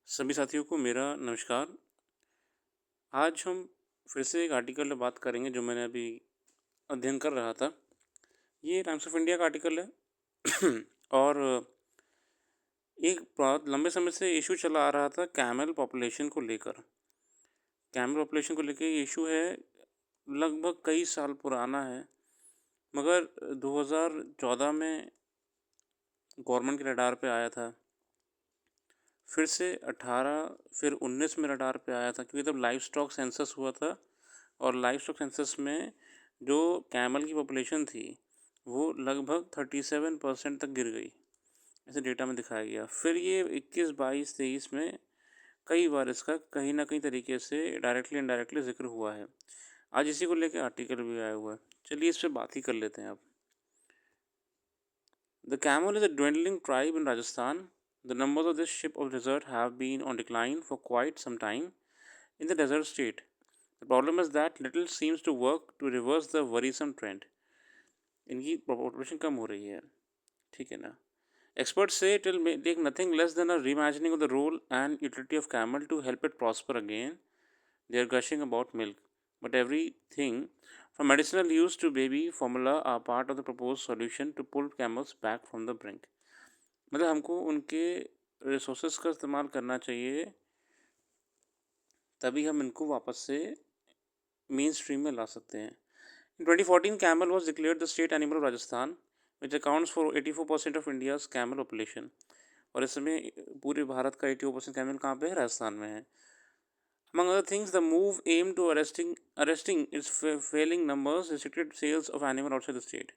सभी साथियों को मेरा नमस्कार। आज हम फिर से एक आर्टिकल पे बात करेंगे जो मैंने अभी अध्ययन कर रहा था। ये टाइम्स ऑफ इंडिया का आर्टिकल है और एक बहुत लंबे समय से इशू चला आ रहा था कैमल पॉपुलेशन को लेकर। कैमल पॉपुलेशन को लेके ये इशू है, लगभग कई साल पुराना है, मगर 2014 में गवर्नमेंट के रडार पे आया था। फिर से 18 फिर 19 में रडार पे आया था क्योंकि तब लाइव स्टॉक सेंसस हुआ था और लाइव स्टॉक सेंसस में जो कैमल की पॉपुलेशन थी वो लगभग 37% तक गिर गई, ऐसे डेटा में दिखाया गया। फिर ये 21, 22, 23 में कई बार इसका कहीं ना कहीं तरीके से डायरेक्टली इनडायरेक्टली जिक्र हुआ है। आज इसी को लेकर आर्टिकल भी आया हुआ है, चलिए इस पर बात ही कर लेते हैं अब। The camel is a dwindling tribe in Rajasthan. The numbers of this ship of desert have been on decline for quite some time in the desert state. The problem is that little seems to work to reverse the worrisome trend. इनकी population कम हो रही है, ठीक है ना। Experts say it will take nothing less than a reimagining of the role and utility of camel to help it prosper again. They are gushing about milk, but everything from medicinal use to baby formula are part of the proposed solution to pull camels back from the brink. मतलब हमको उनके resources का इस्तेमाल करना चाहिए, तभी हम इनको वापस से मेन स्ट्रीम में ला सकते हैं। In 2014, camel was declared the state animal of Rajasthan, which accounts for 84% of India's camel population. और इस समय पूरे भारत का 84% कैमल कहाँ पे है? राजस्थान में है। Among other things, the move aimed to arresting its failing numbers, restricted sales of animal outside the state.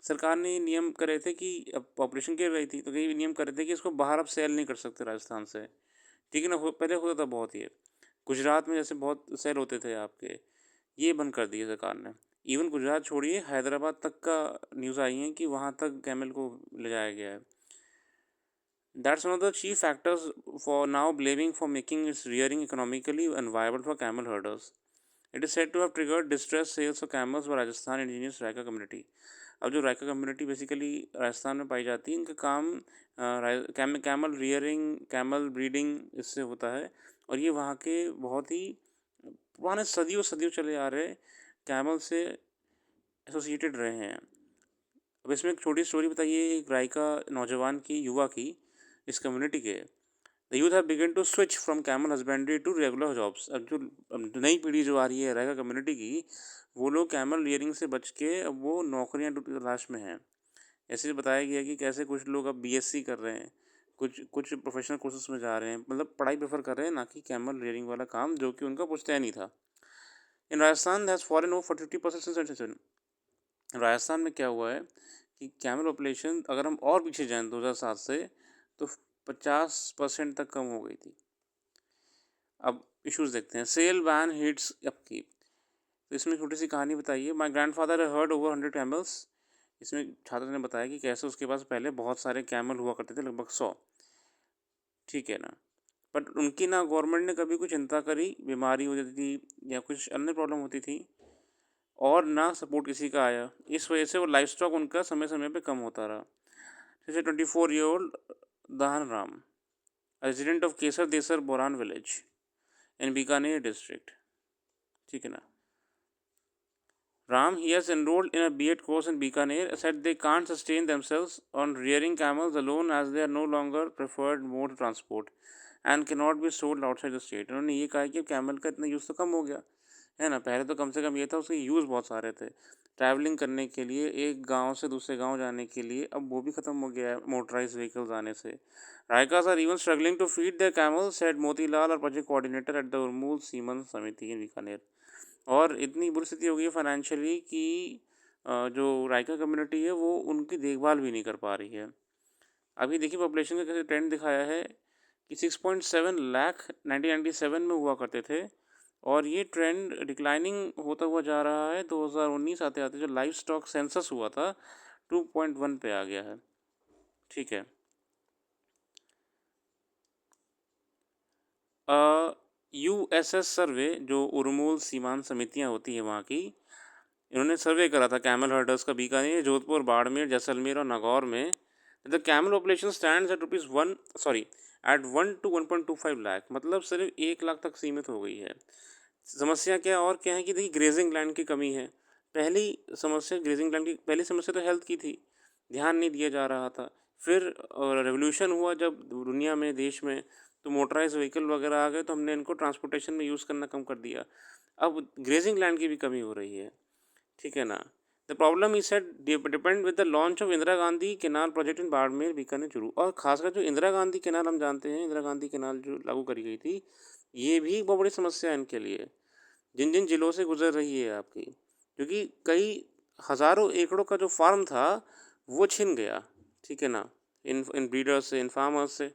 सरकार ने नियम कर रहे थे कि अब पॉपुलेशन गिर रही थी तो कई नियम कर रहे थे कि इसको बाहर अब सेल नहीं कर सकते राजस्थान से, ठीक है ना। पहले होता था बहुत, ये गुजरात में जैसे बहुत सेल होते थे आपके, ये बंद कर दिए सरकार ने। इवन गुजरात छोड़िए, हैदराबाद तक का न्यूज़ आई है कि वहाँ तक कैमल को ले जाया गया है। That's one of the chief factors for now blaming for making its rearing economically unviable for camel herders. It is said to have triggered distress sales of camels by Rajasthan indigenous Raika community. अब जो Raika community basically Rajasthan में पाई जाती है, इनका काम camel rearing, camel breeding इससे होता है और ये वहाँ के बहुत ही पुराने सदियों सदियों चले आ रहे कैमल से एसोसिएटेड रहे हैं। अब इसमें एक छोटी स्टोरी बताइए एक रायका नौजवान की, युवा की, इस कम्युनिटी के। The youth have begun to switch from camel husbandry to regular jobs. अब जो नई पीढ़ी जो आ रही है रायका कम्युनिटी की, वो लोग कैमल रियरिंग से बच के अब वो नौकरियां तलाश में हैं। ऐसे बताया गया कि कैसे कुछ लोग अब बीएससी कर रहे हैं, कुछ कुछ प्रोफेशनल कोर्सेज में जा रहे हैं, मतलब पढ़ाई प्रेफर कर रहे हैं, ना कि कैमल रियरिंग वाला काम जो कि उनका पुश्तैनी नहीं था। In Rajasthan has fallen over 50% Rajasthan में क्या हुआ है कि कैमल पॉपुलेशन अगर हम और पीछे जाएँ 2007 से तो 50% तक कम हो गई थी। अब इश्यूज़ देखते हैं। Sale ban hits upkeep. तो इसमें छोटी सी कहानी बताइए। My grandfather herd over 100 camels. इसमें छात्र ने बताया कि कैसे उसके पास पहले बहुत सारे कैमल हुआ करते थे, लगभग 100, ठीक है ना। बट उनकी ना गवर्नमेंट ने कभी कोई चिंता करी, बीमारी हो जाती थी या कुछ अन्य प्रॉब्लम होती थी, और ना सपोर्ट किसी का आया। इस वजह से वो लाइफ स्टॉक उनका समय समय पे कम होता रहा। जैसे 24-year-old Dahan Ram, resident of Kesar Desar Boran village in Bikaner district, ठीक है ना। Ram, he has enrolled in a B.Ed course in Bikaner, said they can't sustain themselves on rearing camels alone as they are no longer preferred mode of transport and cannot be sold outside the state. उन्होंने ये कहा कि camel का इतना use तो कम हो गया है ना। पहले तो कम से कम ये था, उसके यूज़ बहुत सारे थे ट्रैवलिंग करने के लिए, एक गांव से दूसरे गांव जाने के लिए। अब वो भी ख़त्म हो गया है मोटराइज व्हीकल्स आने से। Raikas are even struggling to feed their camels, said Motilal और project coordinator at the Urmul Seemant Samiti in Bikaner. और इतनी बुरी स्थिति हो गई है फाइनेंशियली कि जो रायका कम्युनिटी है वो उनकी देखभाल भी नहीं कर पा रही है। अभी देखिए पॉपुलेशन का कैसे ट्रेंड दिखाया है कि 6.7 लाख 1997 में हुआ करते थे और ये ट्रेंड डिक्लाइनिंग होता हुआ जा रहा है। 2019 आते आते जो लाइव स्टॉक सेंसस हुआ था 2.1 पे आ गया है, ठीक है। यूएसएस सर्वे, जो उर्मूल सीमांत समितियां होती हैं वहाँ की, इन्होंने सर्वे करा था कैमल हर्डर्स का बीकानेर, जोधपुर, बाड़मेर, जैसलमेर और नागौर में। The camel population stands at ₹1 sorry at 1 to 1.25 lakh, मतलब सिर्फ 1 लाख तक सीमित हो गई है। समस्या क्या और क्या है कि देखिए ग्रेजिंग लैंड की कमी है। पहली समस्या ग्रेजिंग लैंड की, पहली समस्या तो हेल्थ की थी, ध्यान नहीं दिया जा रहा था। फिर रेवोल्यूशन हुआ जब दुनिया में, देश में, तो मोटराइज़ व्हीकल वगैरह आ गए, तो हमने इनको ट्रांसपोर्टेशन में यूज़ करना कम कर दिया। अब ग्रेजिंग लैंड की भी कमी हो रही है, ठीक है ना? The problem is set depend with the launch of Indira Gandhi canal project in Barmer, Bikaner, Churu, और खासकर जो इंदिरा गांधी केनाल हम जानते हैं, इंदिरा गांधी केनाल जो लागू करी गई थी, ये भी एक बहुत बड़ी समस्या है इनके लिए, जिन जिन जिलों से गुजर रही है आपकी, क्योंकि कई हज़ारों एकड़ों का जो फार्म था वो छिन गया, ठीक है ना, इन इन ब्रीडर्स से, इन फार्मर्स से।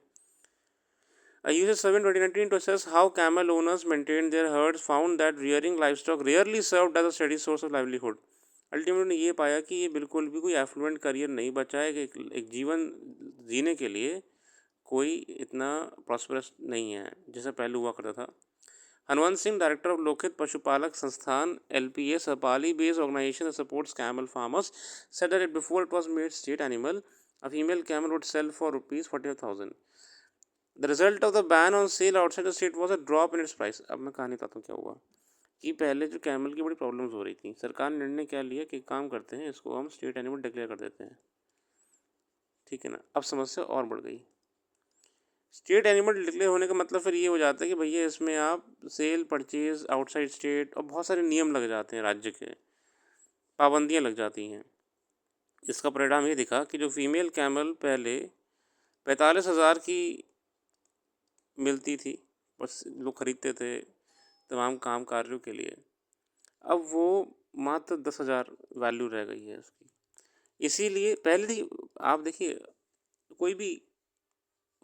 A user survey in 2019 to assess how camel owners maintained their herds found that rearing livestock rarely served as a steady source of livelihood. Ultimately ने ये पाया कि ये बिल्कुल भी कोई एफ्लुएंट करियर नहीं बचा है, कि एक जीवन जीने के लिए कोई इतना प्रॉस्परस नहीं है जैसा पहले हुआ करता था। हनवंत सिंह, डायरेक्टर ऑफ लोकहित पशुपालक संस्थान LPA, a Pali based organization that supports camel farmers, said that before it was made state animal, a female camel would sell for rupees 45,000. The result of the ban on sale outside the state was a drop in its price. अब मैं कहानी बताता हूँ क्या हुआ, कि पहले जो कैमल की बड़ी प्रॉब्लम्स हो रही थी, सरकार ने निर्णय क्या लिया कि काम करते हैं, इसको हम स्टेट एनिमल डिक्लेयर कर देते हैं, ठीक है ना। अब समस्या और बढ़ गई। स्टेट एनिमल डिक्लेयर होने का मतलब फिर ये हो जाता है कि भैया इसमें आप सेल, परचेज आउटसाइड स्टेट और बहुत सारे नियम लग जाते हैं, राज्य के पाबंदियाँ लग जाती हैं। इसका परिणाम ये दिखा कि जो फीमेल कैमल पहले 45,000 की मिलती थी, बस लोग खरीदते थे तमाम काम कार्यों के लिए, अब वो मात्र 10,000 वैल्यू रह गई है उसकी। इसीलिए पहले थी, आप देखिए कोई भी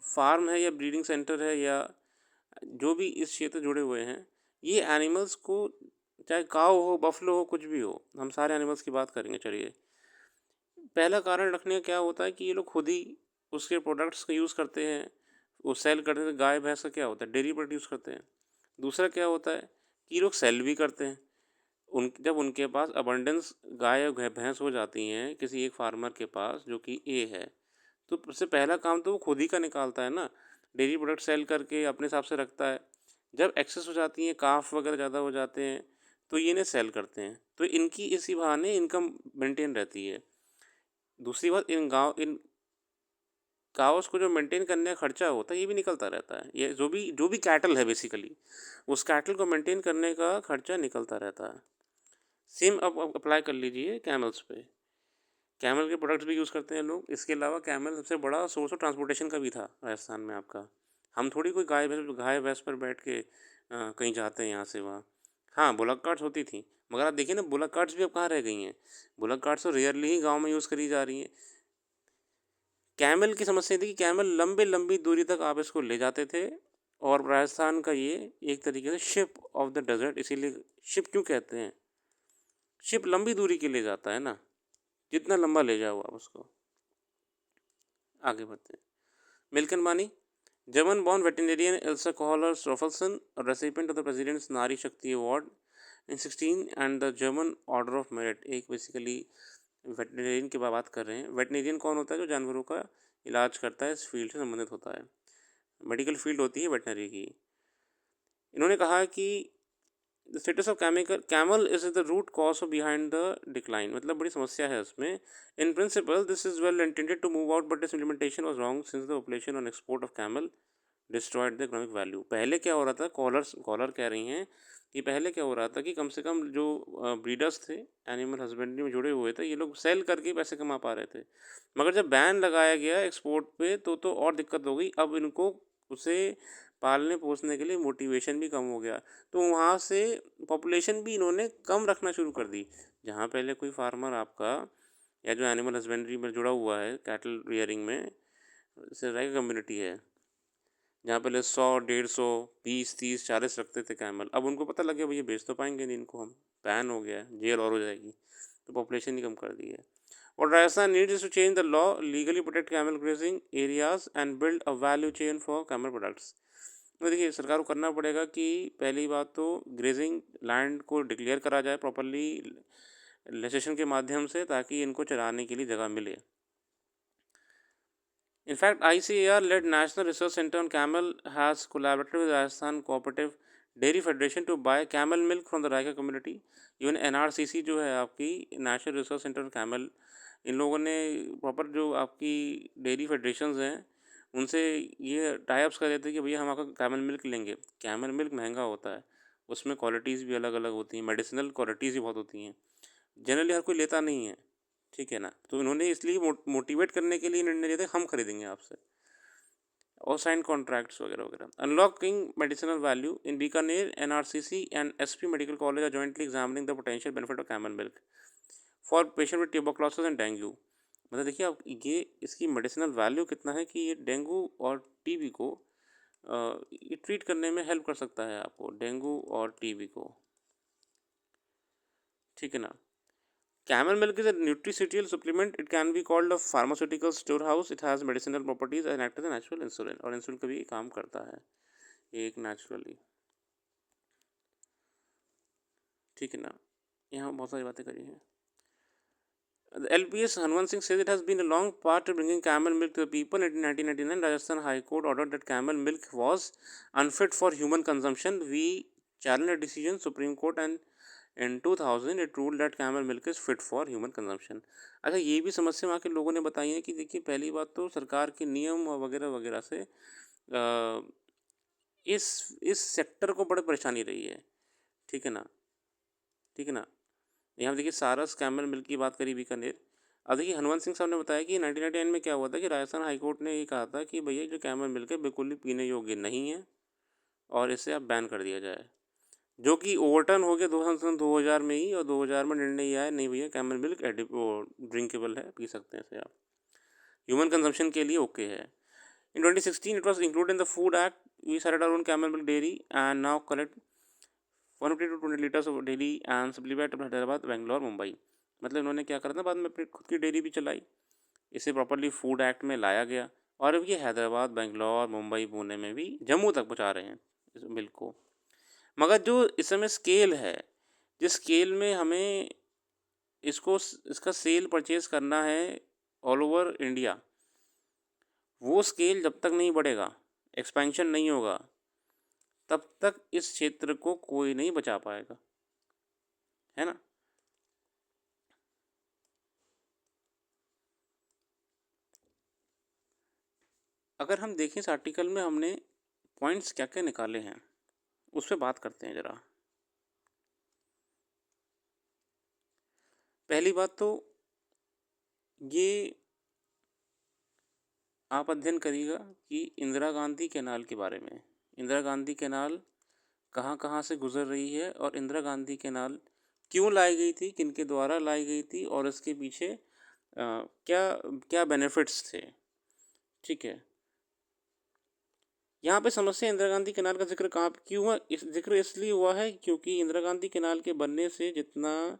फार्म है या ब्रीडिंग सेंटर है या जो भी इस क्षेत्र जुड़े हुए हैं, ये एनिमल्स को, चाहे काऊ हो, बफलो हो, कुछ भी हो, हम सारे एनिमल्स की बात करेंगे। चलिए, पहला कारण रखने का क्या होता है कि ये लोग खुद ही उसके प्रोडक्ट्स का यूज़ करते हैं, वो सेल करते हैं। गाय भैंस का क्या होता है, डेयरी प्रोडक्ट यूज़ करते हैं। दूसरा क्या होता है कि लोग सेल भी करते हैं। जब उनके पास अबंडेंस गाय और भैंस हो जाती हैं किसी एक फार्मर के पास जो कि ए है, तो सबसे पहला काम तो वो खुद ही का निकालता है ना, डेयरी प्रोडक्ट सेल करके अपने हिसाब से रखता है। जब एक्सेस हो जाती हैं, काफ वगैरह ज़्यादा हो जाते हैं, तो ये इन्हें सेल करते हैं, तो इनकी इसी बहाने इनकम मेंटेन रहती है। दूसरी बात, इन काउस को जो मेंटेन करने का खर्चा होता है, ये भी निकलता रहता है। ये जो भी कैटल है बेसिकली, उस कैटल को मेंटेन करने का खर्चा निकलता रहता है। सेम अब अप्लाई कर लीजिए कैमल्स पे। कैमल के प्रोडक्ट्स भी यूज़ करते हैं लोग। इसके अलावा कैमल सबसे बड़ा सोर्स ऑफ ट्रांसपोर्टेशन का भी था राजस्थान में आपका। हम थोड़ी कोई गाय भैंस पर बैठ के कहीं जाते हैं यहाँ से वहाँ। हाँ, बुलक कार्ट्स होती थी, मगर आप देखिए ना, बुलक कार्ट्स भी अब कहाँ रह गई हैं। बुलक कार्ट्स तो रेयरली ही गाँव में यूज़ करी जा रही हैं। कैमल की समस्या थी कि कैमल लंबी लंबी दूरी तक आप इसको ले जाते थे, और राजस्थान का ये एक तरीके से शिप ऑफ द डेजर्ट, इसीलिए शिप क्यों कहते हैं, शिप लंबी दूरी के लिए जाता है ना, जितना लंबा ले जाओ आप उसको। आगे बढ़ते हैं। मिल्कन बानी, German born veterinarian Elsa Kohler Stoffelson, recipient of the President's Nari Shakti award in 16 and the German order of merit. एक बेसिकली वेटनेरियन की बात कर रहे हैं। वेटनेरियन कौन होता है, जो जानवरों का इलाज करता है, इस फील्ड से संबंधित होता है, मेडिकल फील्ड होती है वेटनरी की। इन्होंने कहा कि the status of camel is the root cause behind the decline, मतलब बड़ी समस्या है उसमें। In principle this is well intended to move out, but this implementation was wrong since the population on export of camel destroyed the economic value. पहले क्या हो रहा था, कॉलर कह रही हैं कि पहले क्या हो रहा था कि कम से कम जो ब्रीडर्स थे, एनिमल हस्बेंड्री में जुड़े हुए थे, ये लोग सेल करके पैसे कमा पा रहे थे। मगर जब बैन लगाया गया एक्सपोर्ट पे, तो और दिक्कत हो गई। अब इनको उसे पालने पोसने के लिए मोटिवेशन भी कम हो गया, तो वहाँ से पॉपुलेशन भी इन्होंने कम रखना शुरू कर दी। जहाँ पहले कोई फार्मर आपका, या जो एनिमल हस्बेंड्री में जुड़ा हुआ है, कैटल रियरिंग में, जैसे कम्युनिटी है, जहाँ पहले 100, 150, 20, 30, 40 रखते थे कैमल, अब उनको पता लग गया भैया बेच तो पाएंगे नहीं इनको, हम बैन हो गया है, जेल और हो जाएगी, तो पॉपुलेशन ही कम कर दी है। और Rajasthan needs to change the law, legally protect camel grazing areas and build a value chain for camel products. तो देखिए, सरकार को करना पड़ेगा कि पहली बात तो ग्रेजिंग लैंड को डिक्लेयर करा जाए प्रॉपरली लेजिस्लेशन के माध्यम से, ताकि इनको चराने के लिए जगह मिले। In fact, ICAR-led National Research Center on Camel has collaborated with Rajasthan Cooperative Dairy Federation to buy camel milk from the Raika community. Even NRCC जो है आपकी national research centre on camel, इन लोगों ने प्रॉपर जो आपकी dairy federations हैं उनसे ये टाइप्स कर देते हैं कि भैया हम आपका कैमल मिल्क लेंगे। कैमल मिल्क महंगा होता है, उसमें क्वालिटीज़ भी अलग अलग होती हैं, मेडिसिनल क्वालिटीज़ भी बहुत होती हैं, जनरली हर कोई लेता नहीं है, ठीक है ना। तो इन्होंने इसलिए मोटिवेट करने के लिए निर्णय लिया था हम खरीदेंगे आपसे, और साइन कॉन्ट्रैक्ट्स वगैरह वगैरह। Unlocking medicinal value in Bikaner, NRCC and SP medical college are jointly examining the potential benefit of camel milk for patient with tuberculosis and dengue. मतलब देखिए आप ये इसकी मेडिसिनल वैल्यू कितना है कि ये डेंगू और टीबी को ये ट्रीट करने में हेल्प कर सकता है आपको, डेंगू और टीबी को, ठीक है ना। Camel milk is a nutraceutical supplement. It can be called a pharmaceutical storehouse. It has medicinal properties and acts as a natural insulin. और इंसुलिन का भी काम करता है एक नेचुरली, ठीक है ना। यहाँ बहुत सारी बातें करी हैं। The LPS Hanwant Singh says it has been a long part of bringing camel milk to the people. In 1999, Rajasthan High Court ordered that camel milk was unfit for human consumption. We challenged the decision, Supreme Court, and in 2000 it ruled that camel milk is fit for human consumption. अच्छा, ये भी समस्या वहाँ के लोगों ने बताई है कि देखिए पहली बात तो सरकार के नियम वगैरह वगैरह से इस सेक्टर को बड़ी परेशानी रही है, ठीक है ना, ठीक है ना। यहाँ देखिए सारस कैमल मिल्क की बात करी बीकानेर। अब देखिए हनुवंत सिंह साहब ने बताया कि 1999 में क्या हुआ था कि राजस्थान हाईकोर्ट ने ये कहा था कि भैया जो कैमल मिल्क है बिल्कुल भी पीने योग्य नहीं है और इसे अब बैन कर दिया जाए, जो कि ओवरटर्न हो गया 2000 में ही, और 2000 में निर्णय ये आया नहीं भैया कैमल मिल्क ड्रिंकेबल है, पी सकते हैं इसे आप, ह्यूमन कंजम्पशन के लिए ओके है। In 2016 it was include in the food act. We started our own camel milk dairy and now collect 150 to 20 litres of daily and supplement Hyderabad, Bangalore, Mumbai. मतलब इन्होंने क्या करा था बाद में अपनी खुद की डेयरी भी चलाई, इसे प्रॉपरली फूड एक्ट में लाया गया और अब ये हैदराबाद, बेंगलोर, मुंबई, पुणे में भी जम्मू तक पहुँचा रहे हैं इस मिल्क को। मगर जो इस समय स्केल है, जिस स्केल में हमें इसका सेल परचेज़ करना है ऑल ओवर इंडिया, वो स्केल जब तक नहीं बढ़ेगा, एक्सपेंशन नहीं होगा, तब तक इस क्षेत्र को कोई नहीं बचा पाएगा, है ना। अगर हम देखें इस आर्टिकल में हमने पॉइंट्स क्या क्या निकाले हैं उस पर बात करते हैं ज़रा। पहली बात तो ये आप अध्ययन करिएगा कि इंदिरा गांधी कैनाल के बारे में, इंदिरा गांधी कैनाल कहाँ कहाँ से गुजर रही है और इंदिरा गांधी कैनाल क्यों लाई गई थी, किन के द्वारा लाई गई थी और इसके पीछे क्या क्या बेनिफिट्स थे, ठीक है। यहाँ पे समस्या इंदिरा गांधी कैनाल का जिक्र कहाँ क्यों हुआ, इस जिक्र इसलिए हुआ है क्योंकि इंदिरा गांधी कैनाल के बनने से जितना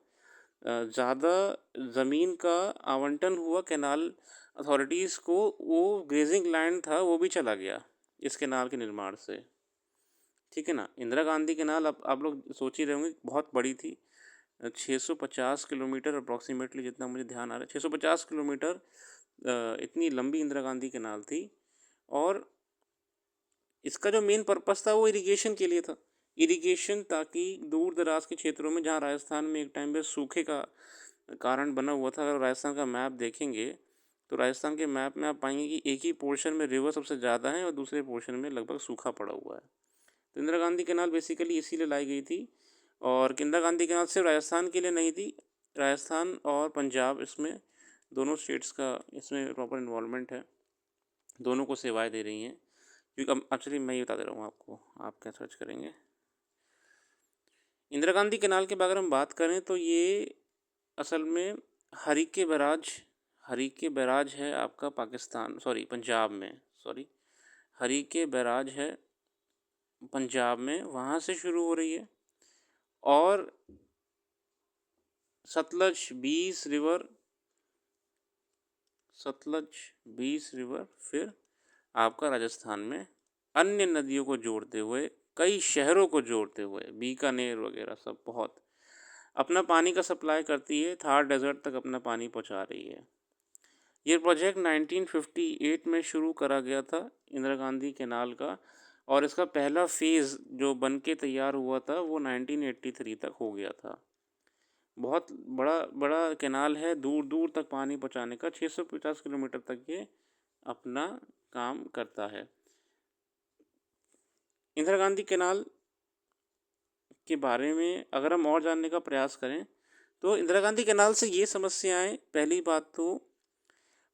ज़्यादा ज़मीन का आवंटन हुआ कैनाल अथॉरिटीज़ को, वो ग्रेजिंग लैंड था वो भी चला गया इस कैनाल के निर्माण से, ठीक है ना। इंदिरा गांधी कैनाल अब आप लोग सोच ही रहे होंगे बहुत बड़ी थी, 650 किलोमीटर अप्रॉक्सीमेटली, जितना मुझे ध्यान आ रहा है 650 किलोमीटर इतनी लंबी इंदिरा गांधी कैनाल थी। और इसका जो मेन पर्पस था वो इरिगेशन के लिए था, इरिगेशन, ताकि दूर दराज के क्षेत्रों में जहाँ राजस्थान में एक टाइम पे सूखे का कारण बना हुआ था, अगर राजस्थान का मैप देखेंगे तो राजस्थान के मैप में आप पाएंगे कि एक ही पोर्शन में रिवर सबसे ज़्यादा है और दूसरे पोर्शन में लगभग सूखा पड़ा हुआ है। तो इंदिरा गांधी कैनाल बेसिकली इसीलिए लाई गई थी। और इंदिरा गांधी कैनाल सिर्फ राजस्थान के लिए नहीं थी, राजस्थान और पंजाब, इसमें दोनों स्टेट्स का इसमें प्रॉपर इन्वॉल्वमेंट है, दोनों को सेवाएं दे रही हैं। क्योंकि अब चलिए मैं ये बता दे रहा हूँ आपको, आप क्या सर्च करेंगे। इंदिरा गांधी कैनाल के बारे में बात करें तो ये असल में हरीके बैराज है आपका पाकिस्तान, सॉरी पंजाब में, सॉरी हरीके बैराज है पंजाब में, वहाँ से शुरू हो रही है। और सतलज 20 रिवर फिर आपका राजस्थान में अन्य नदियों को जोड़ते हुए, कई शहरों को जोड़ते हुए, बीकानेर वगैरह सब बहुत अपना पानी का सप्लाई करती है, थार डेजर्ट तक अपना पानी पहुंचा रही है। ये प्रोजेक्ट 1958 में शुरू करा गया था इंदिरा गांधी कैनाल का, और इसका पहला फेज़ जो बन के तैयार हुआ था वो 1983 तक हो गया था। बहुत बड़ा बड़ा कैनाल है, दूर दूर तक पानी पहुंचाने का, 650 किलोमीटर तक ये अपना काम करता है। इंदिरा गांधी कैनाल के बारे में अगर हम और जानने का प्रयास करें तो इंदिरा गांधी कैनाल से ये समस्याएं, पहली बात तो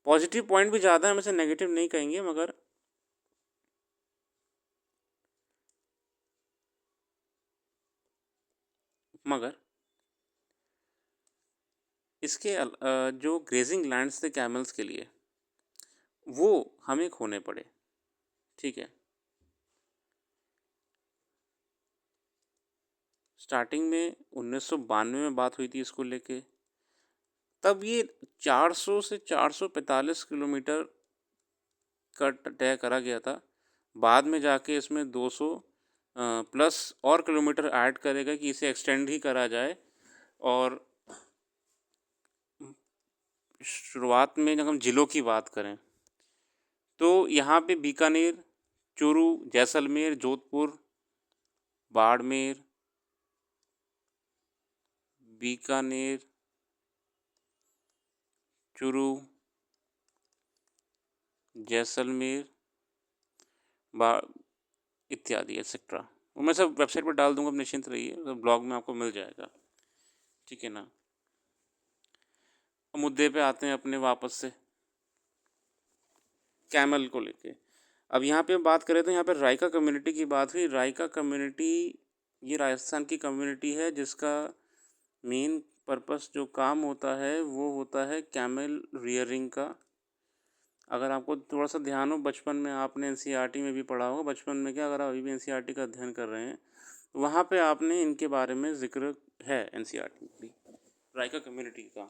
पॉजिटिव पॉइंट भी ज़्यादा है, हम इसे नेगेटिव नहीं कहेंगे, मगर इसके जो ग्रेजिंग लैंड्स थे कैमल्स के लिए वो हमें खोने पड़े। ठीक है, स्टार्टिंग में 1992 में बात हुई थी इसको लेके, तब ये 400 से 445 किलोमीटर का तय करा गया था। बाद में जाके इसमें 200 प्लस और किलोमीटर ऐड करेगा कि इसे एक्सटेंड ही करा जाए। और शुरुआत में जब हम ज़िलों की बात करें तो यहाँ पे बीकानेर, चूरू, जैसलमेर, जोधपुर, बाड़मेर, बीकानेर, चूरू, जैसलमेर, बा इत्यादि एक्सेट्रा, वो मैं सब वेबसाइट पर डाल दूंगा, आप निश्चिंत रहिए, तो ब्लॉग में आपको मिल जाएगा। ठीक है ना। मुद्दे पे आते हैं अपने वापस से, कैमल को लेके। अब यहाँ पे बात करें तो यहाँ पे रायका कम्युनिटी की बात हुई। रायका कम्युनिटी ये राजस्थान की कम्युनिटी है जिसका मेन पर्पस जो काम होता है वो होता है कैमल रियरिंग का। अगर आपको थोड़ा सा ध्यान हो, बचपन में आपने एनसीईआरटी में भी पढ़ा होगा, बचपन में क्या, अगर आप अभी भी एनसीईआरटी का अध्ययन कर रहे हैं तो वहाँ पे आपने इनके बारे में जिक्र है एनसीईआरटी में भी, रायका कम्युनिटी का।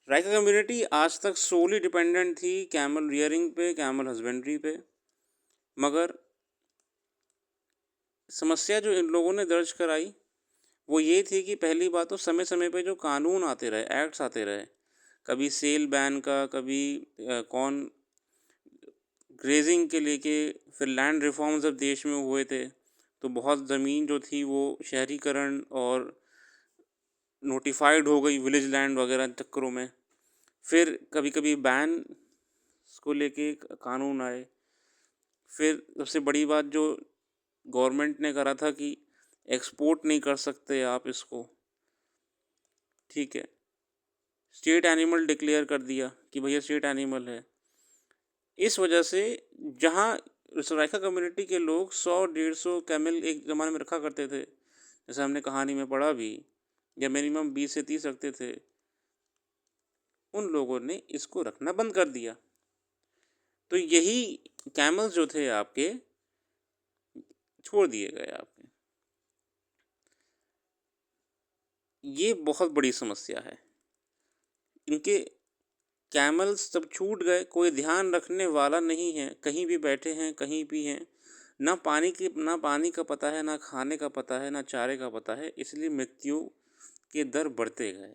रायका कम्युनिटी आज तक सोली डिपेंडेंट थी कैमल रियरिंग पे, कैमल हस्बेंड्री पे, मगर समस्या जो इन लोगों ने दर्ज कराई वो ये थी कि पहली बात तो समय समय पे जो कानून आते रहे, एक्ट्स आते रहे, कभी सेल बैन का, कभी कौन ग्रेजिंग के लेके, फिर लैंड रिफॉर्म्स जब देश में हुए थे तो बहुत ज़मीन जो थी वो शहरीकरण और नोटिफाइड हो गई विलेज लैंड वगैरह चक्करों में। फिर कभी कभी बैन को लेके कानून आए। फिर सबसे बड़ी बात जो गवर्नमेंट ने करा था कि एक्सपोर्ट नहीं कर सकते आप इसको। ठीक है, स्टेट एनिमल डिक्लेयर कर दिया कि भैया स्टेट एनिमल है। इस वजह से जहाँ सराइका कम्युनिटी के लोग 100-150 कैमल एक ज़माने में रखा करते थे, जैसे हमने कहानी में पढ़ा भी, या मिनिमम 20 से 30 रखते थे, उन लोगों ने इसको रखना बंद कर दिया। तो यही कैमल्स जो थे आपके छोड़ दिए गए आपके। ये बहुत बड़ी समस्या है। इनके कैमल्स जब छूट गए, कोई ध्यान रखने वाला नहीं है, कहीं भी बैठे हैं, कहीं भी हैं, ना पानी का पता है, ना खाने का पता है, ना चारे का पता है, इसलिए मृत्यु के दर बढ़ते गए।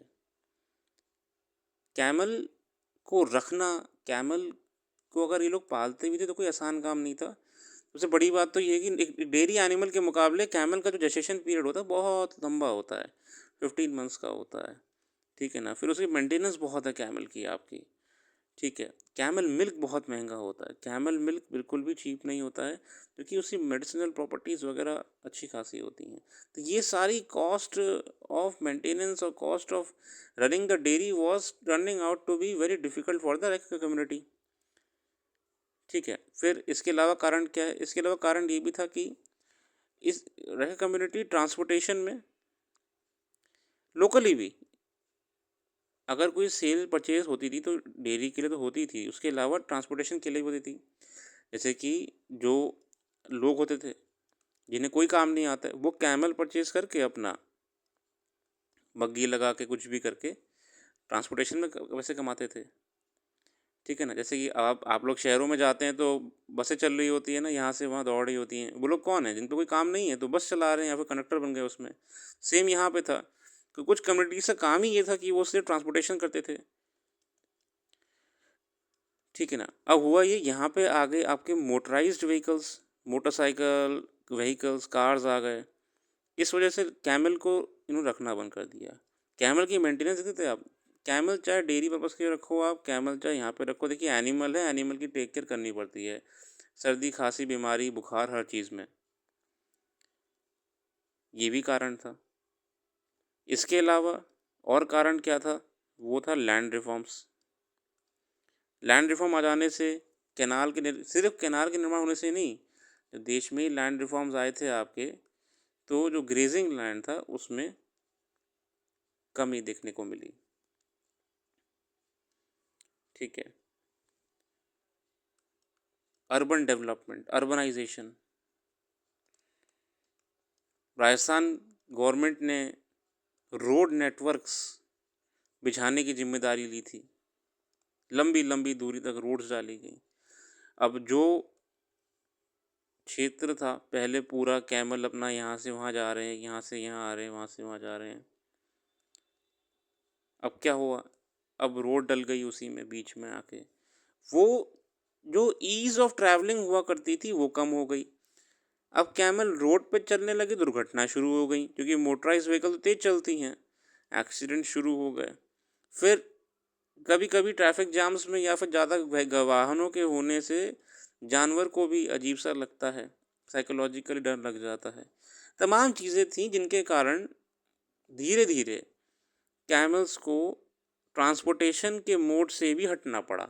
कैमल को रखना, कैमल को अगर ये लोग पालते भी थे तो कोई आसान काम नहीं था। सबसे बड़ी बात तो ये है कि एक डेयरी एनिमल के मुकाबले कैमल का जो जेस्टेशन पीरियड होता है बहुत लंबा होता है, 15 मंथ्स का होता है। ठीक है ना। फिर उसकी मेंटेनेंस बहुत है कैमल की आपकी। ठीक है, कैमल मिल्क बहुत महंगा होता है, कैमल मिल्क बिल्कुल भी चीप नहीं होता है, क्योंकि उसकी मेडिसिनल प्रॉपर्टीज़ वगैरह अच्छी खासी होती हैं। तो ये सारी कॉस्ट ऑफ मेंटेनेंस और cost of running the dairy was turning out to be very difficult for the Raika community. ठीक है, फिर इसके अलावा कारण क्या है? इसके अलावा कारण ये भी था कि इस रेका कम्युनिटी ट्रांसपोर्टेशन में लोकली भी अगर कोई सेल परचेज होती थी तो डेयरी के लिए तो होती थी, उसके अलावा ट्रांसपोर्टेशन के लिए भी होती थी। जैसे कि जो लोग होते थे जिन्हें कोई काम नहीं आता है, वो कैमल परचेज करके अपना बग्गी लगा के कुछ भी करके ट्रांसपोर्टेशन में वैसे कमाते थे। ठीक है ना। जैसे कि आप लोग शहरों में जाते हैं तो बसें चल रही होती है ना, यहाँ से वहाँ दौड़ रही होती हैं, वो लोग कौन है जिन पे कोई काम नहीं है तो बस चला रहे हैं या फिर कंडक्टर बन गए उसमें। सेम यहाँ पे था कि कुछ कम्युनिटीज़ का काम ही ये था कि वो सिर्फ ट्रांसपोर्टेशन करते थे। ठीक है ना। अब हुआ ये, यहाँ पे आ गए आपके motorised vehicles, motorcycle vehicles, cars आ गए। इस वजह से कैमल को इन्होंने रखना बंद कर दिया। कैमल की मेंटेनेंस देखते थे आप, कैमल चाहे डेयरी पर्पज़ के लिए रखो आप, कैमल चाहे यहाँ पे रखो, देखिए एनिमल है, एनिमल की टेक केयर करनी पड़ती है, सर्दी खांसी बीमारी बुखार हर चीज़ में। ये भी कारण था। इसके अलावा और कारण क्या था, वो था लैंड रिफॉर्म्स। लैंड रिफॉर्म आ जाने से सिर्फ कैनाल के निर्माण होने से नहीं, जब देश में ही लैंड रिफॉर्म्स आए थे आपके, तो जो ग्रेजिंग लैंड था उसमें कमी देखने को मिली। ठीक है। Urban development, urbanisation, Rajasthan government ने रोड नेटवर्क्स बिछाने की जिम्मेदारी ली थी, लंबी लंबी दूरी तक रोड्स डाली गई। अब जो क्षेत्र था पहले पूरा कैमल अपना यहाँ से वहाँ जा रहे हैं, यहाँ से यहाँ आ रहे हैं, वहाँ से वहाँ जा रहे हैं, अब क्या हुआ, अब रोड डल गई उसी में बीच में आके, वो जो ईज़ ऑफ ट्रैवलिंग हुआ करती थी वो कम हो गई। अब कैमल रोड पे चलने लगे, दुर्घटना शुरू हो गई, क्योंकि मोटराइज व्हीकल तो तेज़ चलती हैं, एक्सीडेंट शुरू हो गए। फिर कभी कभी ट्रैफिक जाम्स में या फिर ज़्यादा वाहनों के होने से जानवर को भी अजीब सा लगता है, साइकोलॉजिकली डर लग जाता है। तमाम चीज़ें थी जिनके कारण धीरे धीरे कैमल्स को ट्रांसपोर्टेशन के मोड से भी हटना पड़ा।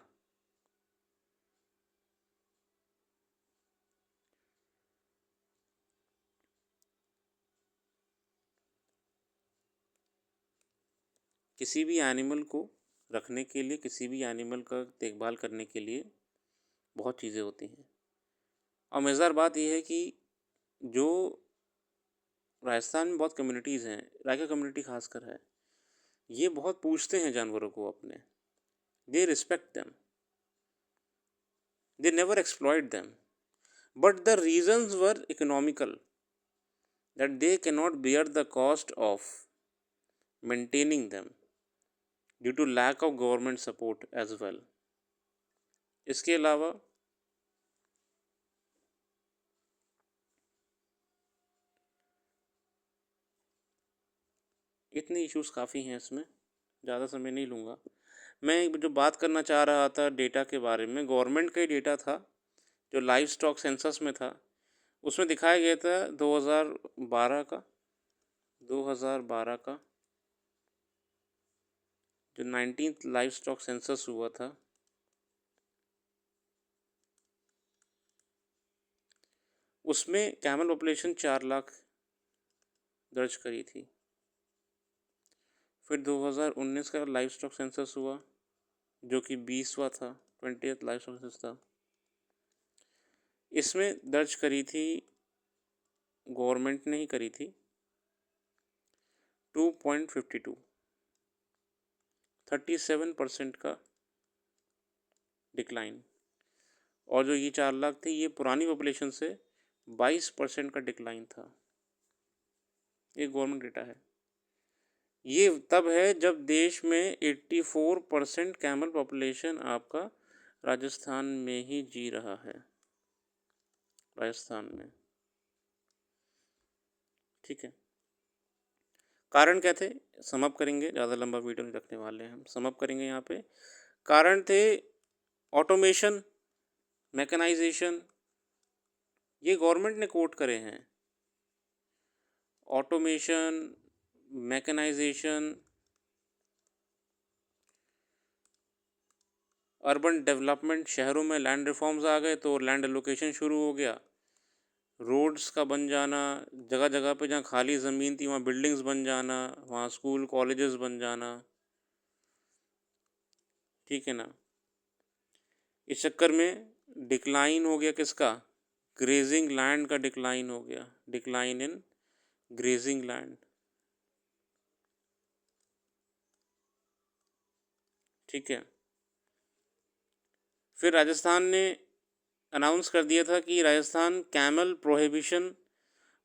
किसी भी एनिमल को रखने के लिए, किसी भी एनिमल का देखभाल करने के लिए बहुत चीज़ें होती हैं। और मज़ेदार बात यह है कि जो राजस्थान में बहुत कम्युनिटीज़ हैं, रायका कम्युनिटी खासकर है, ये बहुत पूछते हैं जानवरों को अपने, they respect them, they never exploit them, but the reasons were economical, that they can not bear the cost of maintaining them due to lack of government support as well. इसके अलावा इतने इश्यूज़ काफ़ी हैं इसमें, ज़्यादा समय नहीं लूँगा। मैं जो बात करना चाह रहा था डेटा के बारे में, गवर्नमेंट का ही डेटा था जो लाइव स्टॉक सेंसस में था, उसमें दिखाया गया था 2012 का जो 19th लाइव स्टॉक सेंसस हुआ था, उसमें कैमल पॉपुलेशन 4 लाख दर्ज करी थी। फिर 2019 का लाइव स्टॉक सेंसस हुआ जो कि 20वां था, 20th लाइव स्टॉक सेंसस था। इसमें दर्ज करी थी, गवर्नमेंट ने ही करी थी, 2.52, 37% का डिक्लाइन। और जो ये 4 लाख थे, ये पुरानी पॉपुलेशन से 22% का डिक्लाइन था। ये गवर्नमेंट डेटा है। ये तब है जब देश में 84% कैमल पॉपुलेशन आपका राजस्थान में ही जी रहा है, राजस्थान में। ठीक है। कारण क्या थे, समअप करेंगे, ज़्यादा लंबा वीडियो नहीं रखने वाले हैं हम, समअप करेंगे यहाँ पे। कारण थे ऑटोमेशन, मैकेनाइजेशन, ये गवर्नमेंट ने कोट करे हैं। ऑटोमेशन, मैकेनाइजेशन, अर्बन डेवलपमेंट, शहरों में लैंड रिफॉर्म्स आ गए तो लैंड एलोकेशन शुरू हो गया, रोड्स का बन जाना, जगह जगह पे जहाँ खाली ज़मीन थी वहाँ बिल्डिंग्स बन जाना, वहाँ स्कूल कॉलेजेस बन जाना। ठीक है ना। इस चक्कर में डिक्लाइन हो गया किसका, ग्रेजिंग लैंड का डिक्लाइन हो गया, डिक्लाइन इन ग्रेजिंग लैंड। ठीक है। फिर राजस्थान ने अनाउंस कर दिया था कि Rajasthan camel prohibition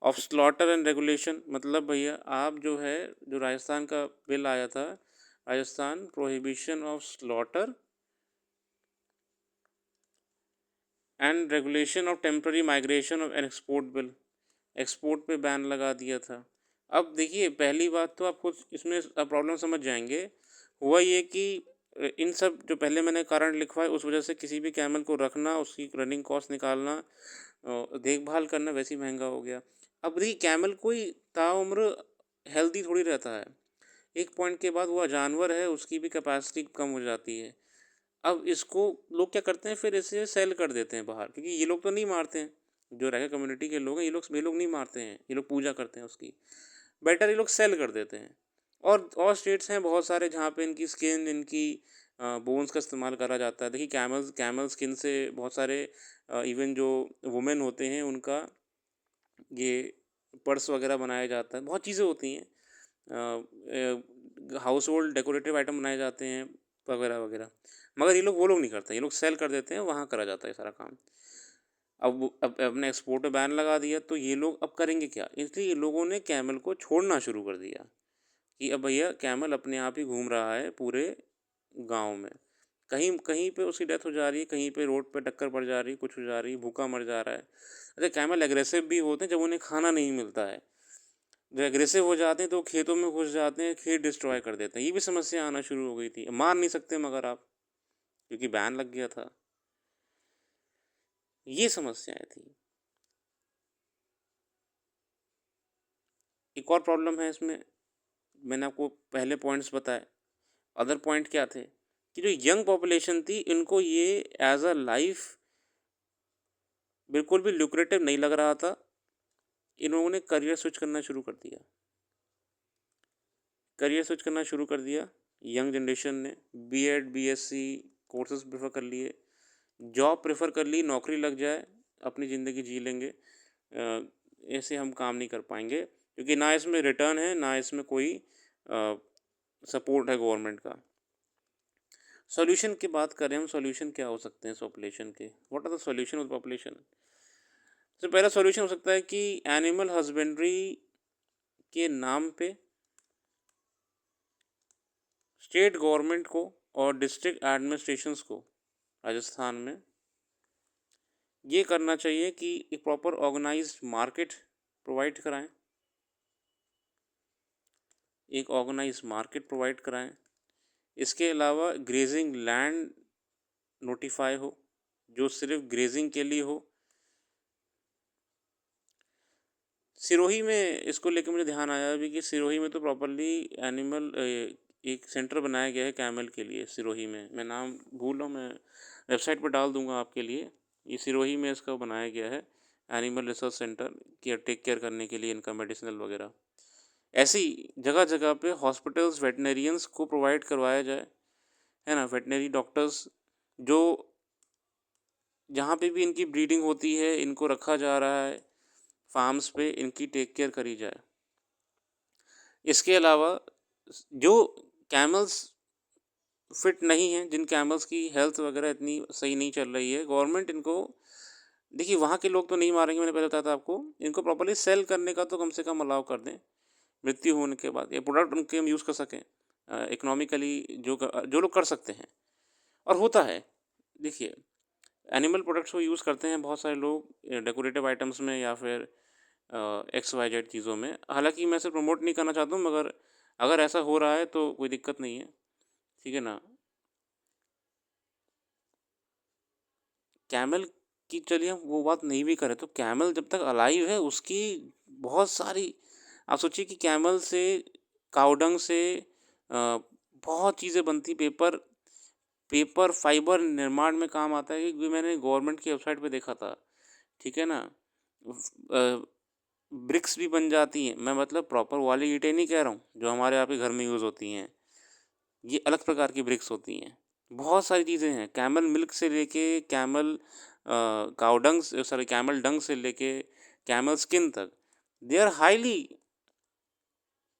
of slaughter and regulation, मतलब भैया आप जो है, जो राजस्थान का बिल आया था, Rajasthan prohibition of slaughter and regulation of temporary migration of an export bill, export पे बैन लगा दिया था। अब देखिए पहली बात तो आप खुद इसमें प्रॉब्लम समझ जाएंगे। हुआ ये कि इन सब जो पहले मैंने कारण लिखवाए उस वजह से किसी भी कैमल को रखना, उसकी रनिंग कॉस्ट निकालना, देखभाल करना वैसे ही महंगा हो गया। अब देखिए कैमल कोई ताउम्र हेल्दी थोड़ी रहता है, एक पॉइंट के बाद वो जानवर है, उसकी भी कैपेसिटी कम हो जाती है। अब इसको लोग क्या करते हैं, फिर इसे सेल कर देते हैं बाहर, क्योंकि ये लोग तो नहीं मारते हैं, जो रैका कम्युनिटी के लोग हैं ये लोग नहीं मारते हैं, ये लोग पूजा करते हैं उसकी। बेटर ये लोग सेल कर देते हैं। और स्टेट्स हैं बहुत सारे जहाँ पे इनकी स्किन, इनकी बोन्स का इस्तेमाल करा जाता है। देखिए कैमल कैमल स्किन से बहुत सारे इवन जो वुमेन होते हैं उनका ये पर्स वगैरह बनाया जाता है, बहुत चीज़ें होती हैं, हाउस होल्ड डेकोरेटिव आइटम बनाए जाते हैं वगैरह वगैरह। मगर ये लोग वो लोग नहीं करते, ये लोग सेल कर देते हैं, वहाँ करा जाता है सारा काम। अब अपने एक्सपोर्ट पे बैन लगा दिया तो ये लोग अब करेंगे क्या, इसलिए ये लोगों ने कैमल को छोड़ना शुरू कर दिया कि अब भैया कैमल अपने आप ही घूम रहा है पूरे गांव में, कहीं कहीं पे उसकी डेथ हो जा रही है, कहीं पे रोड पे टक्कर पड़ जा रही है, कुछ हो जा रही है, भूखा मर जा रहा है। अच्छा कैमल एग्रेसिव भी होते हैं जब उन्हें खाना नहीं मिलता है, जो एग्रेसिव हो जाते हैं तो खेतों में घुस जाते हैं, खेत डिस्ट्रॉय कर देते हैं। ये भी समस्या आना शुरू हो गई थी, मार नहीं सकते मगर आप, क्योंकि बैन लग गया था। ये समस्याएं थी। एक और प्रॉब्लम है इसमें, मैंने आपको पहले पॉइंट्स बताए, अदर पॉइंट क्या थे कि जो यंग पॉपुलेशन थी इनको ये एज अ लाइफ बिल्कुल भी लुक्रेटिव नहीं लग रहा था। इन लोगों ने करियर स्विच करना शुरू कर दिया, करियर स्विच करना शुरू कर दिया। यंग जनरेशन ने बीएड बीएससी कोर्सेज प्रेफर कर लिए, जॉब प्रेफर कर ली, नौकरी लग जाए अपनी ज़िंदगी जी लेंगे, ऐसे हम काम नहीं कर पाएंगे, क्योंकि ना इसमें रिटर्न है ना इसमें कोई सपोर्ट है गवर्नमेंट का। सॉल्यूशन की बात करें हम, सॉल्यूशन क्या हो सकते हैं पॉपुलेशन के, what are the solution of population. सबसे पहला सॉल्यूशन हो सकता है कि एनिमल हस्बेंड्री के नाम पे स्टेट गवर्नमेंट को और डिस्ट्रिक्ट एडमिनिस्ट्रेशंस को राजस्थान में ये करना चाहिए कि एक प्रॉपर ऑर्गेनाइज्ड मार्केट प्रोवाइड कराएं, एक ऑर्गेनाइज्ड मार्केट प्रोवाइड कराएं। इसके अलावा ग्रेजिंग लैंड नोटिफाई हो, जो सिर्फ ग्रेजिंग के लिए हो। सिरोही में इसको लेकर मुझे ध्यान आया अभी कि सिरोही में तो प्रॉपरली एनिमल एक सेंटर बनाया गया है कैमल के लिए सिरोही में, मैं नाम भूल रहा हूँ, मैं वेबसाइट पर डाल दूंगा आपके लिए। ये सिरोही में इसका बनाया गया है animal research centre, care take care करने के लिए इनका मेडिसिनल वगैरह। ऐसी जगह जगह पे हॉस्पिटल्स वेटनरियंस को प्रोवाइड करवाया जाए, है ना, वेटनरी डॉक्टर्स जो जहाँ पे भी इनकी ब्रीडिंग होती है इनको रखा जा रहा है फार्म्स पे, इनकी टेक केयर करी जाए। इसके अलावा जो कैमल्स फिट नहीं हैं, जिन कैमल्स की हेल्थ वगैरह इतनी सही नहीं चल रही है, गवर्नमेंट इनको, देखिए वहाँ के लोग तो नहीं मारेंगे, मैंने पहले बताया था आपको, इनको प्रॉपर्ली सेल करने का तो कम से कम अलाउ कर दें मृत्यु होने के बाद, ये प्रोडक्ट उनके हम यूज़ कर सकें इकोनॉमिकली, जो लोग कर सकते हैं। और होता है, देखिए एनिमल प्रोडक्ट्स को यूज़ करते हैं बहुत सारे लोग डेकोरेटिव आइटम्स में या फिर एक्स वाई जेड चीज़ों में। हालांकि मैं इसे प्रमोट नहीं करना चाहता हूँ, मगर अगर ऐसा हो रहा है तो कोई दिक्कत नहीं है, ठीक है ना। कैमल की चलिए हम वो बात नहीं भी करें तो कैमल जब तक अलाइव है उसकी बहुत सारी, आप सोचिए कि कैमल से, काउडंग से बहुत चीज़ें बनती, पेपर पेपर फाइबर निर्माण में काम आता है, कि मैंने गवर्नमेंट की वेबसाइट पे देखा था, ठीक है ना। ब्रिक्स भी बन जाती हैं, मैं मतलब प्रॉपर वाली ईंटें नहीं कह रहा हूँ जो हमारे यहाँ पे घर में यूज़ होती हैं, ये अलग प्रकार की ब्रिक्स होती हैं। बहुत सारी चीज़ें हैं, कैमल मिल्क से लेके camel cow dung, sorry camel dung से लेके कैमल स्किन तक, they are highly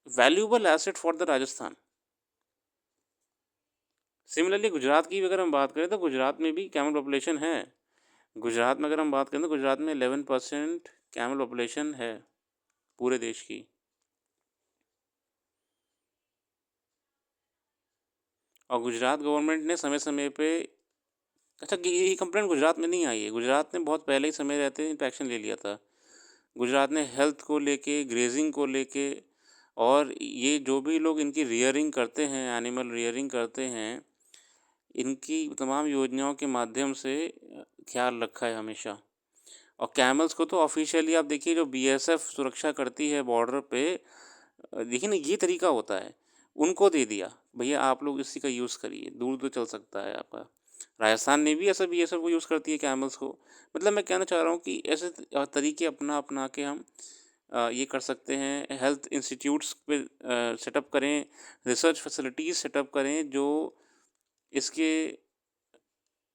valuable asset for the Rajasthan. Similarly Gujarat की भी अगर हम बात करें तो गुजरात में भी कैमल पॉपुलेशन है। गुजरात में अगर हम बात करें तो गुजरात में 11% कैमल पॉपुलेशन है पूरे देश की। और गुजरात गवर्नमेंट ने समय समय पे अच्छा, कि ये कंप्लेंट गुजरात में नहीं आई है, गुजरात ने बहुत पहले ही समय रहते इन पे एक्शन ले लिया था। गुजरात ने हेल्थ को लेके, ग्रेज़िंग को लेके और ये जो भी लोग इनकी रियरिंग करते हैं, एनिमल रियरिंग करते हैं, इनकी तमाम योजनाओं के माध्यम से ख़्याल रखा है हमेशा। और कैमल्स को तो ऑफ़िशियली आप देखिए, जो बीएसएफ सुरक्षा करती है बॉर्डर पे, देखिए ना, ये तरीका होता है, उनको दे दिया, भैया आप लोग इसी का यूज़ करिए, दूर तो चल सकता है आपका। राजस्थान ने भी ऐसा बीएसएफ को यूज़ करती है कैमल्स को। मतलब मैं कहना चाह रहा हूँ कि ऐसे तरीके अपना के हम ये कर सकते हैं, हेल्थ इंस्टीट्यूट्स पे सेटअप करें, रिसर्च फैसिलिटीज़ सेटअप करें जो इसके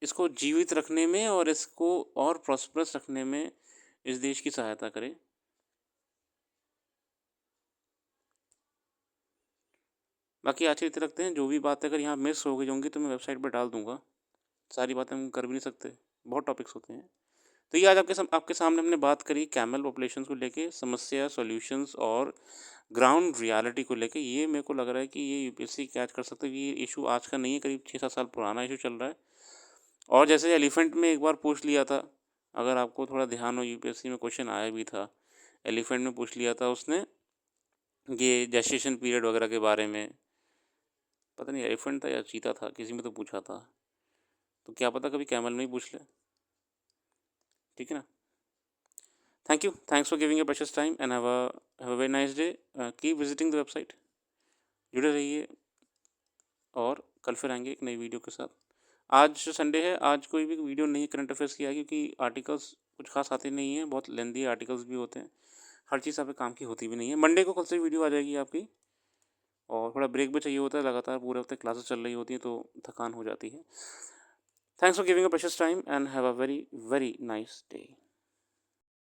इसको जीवित रखने में और इसको और प्रॉस्पेरस रखने में इस देश की सहायता करें। बाकी आज के लिए इतना रखते हैं, जो भी बातें अगर यहाँ मिस हो गई होंगी तो मैं वेबसाइट पे डाल दूँगा। सारी बातें हम कर भी नहीं सकते, बहुत टॉपिक्स होते हैं। तो ये आज आपके सामने हमने बात करी कैमल पॉपुलेशंस को लेके, समस्या, सॉल्यूशंस और ग्राउंड रियलिटी को लेके। ये मेरे को लग रहा है कि ये यूपीएससी कैच कर सकते है कि ये इशू आज का नहीं है, करीब 6-7 साल पुराना इशू चल रहा है। और जैसे एलिफेंट में एक बार पूछ लिया था, अगर आपको थोड़ा ध्यान हो, यूपीएससी में क्वेश्चन आया भी था, एलिफेंट में पूछ लिया था उसने, ये जेस्टेशन पीरियड वगैरह के बारे में। पता नहीं एलिफेंट था या चीता था, किसी में तो पूछा था। तो क्या पता कभी कैमल में ही पूछ ले। ठीक है ना। Thank you, thanks for giving a precious time and have a very nice day. Keep visiting the website, जुड़े रहिए और कल फिर आएंगे एक नई वीडियो के साथ। आज संडे है, आज कोई भी वीडियो नहीं करंट अफेयर्स की आएगी, क्योंकि आर्टिकल्स कुछ खास आते नहीं हैं, बहुत लेंदी आर्टिकल्स भी होते हैं, हर चीज़ आपके काम की होती भी नहीं है। मंडे को कल से वीडियो आ जाएगी आपकी, और थोड़ा ब्रेक भी चाहिए होता है, लगातार पूरे हफ्ते क्लासेस चल रही होती हैं तो थकान हो जाती है। Thanks for giving a precious time and have a very very nice day.